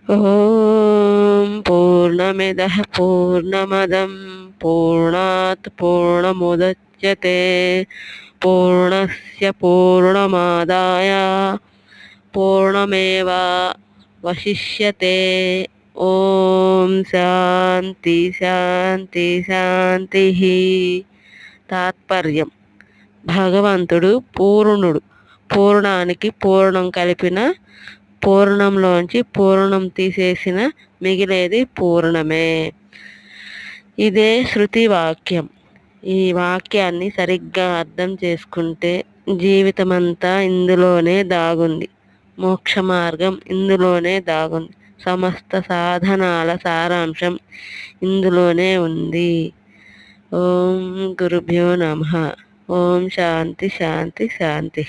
ఓం పూర్ణమిదః పూర్ణమదం పూర్ణాత్ పూర్ణముదచ్యతే పూర్ణస్య పూర్ణమాదాయ పూర్ణమేవావశిష్యతే. ఓం శాంతి శాంతి శాంతి. తాత్పర్యం: భగవంతుడు పూర్ణుడు. పూర్ణానికి పూర్ణం కలిపిన, పూర్ణంలోంచి పూర్ణం తీసేసిన మిగిలేది పూర్ణమే. ఇదే శృతి వాక్యం. ఈ వాక్యాన్ని సరిగ్గా అర్థం చేసుకుంటే జీవితమంతా ఇందులోనే దాగుంది. మోక్ష మార్గం ఇందులోనే దాగుంది. సమస్త సాధనాల సారాంశం ఇందులోనే ఉంది. ఓం గురుభ్యో నమః. ఓం శాంతి శాంతి శాంతి.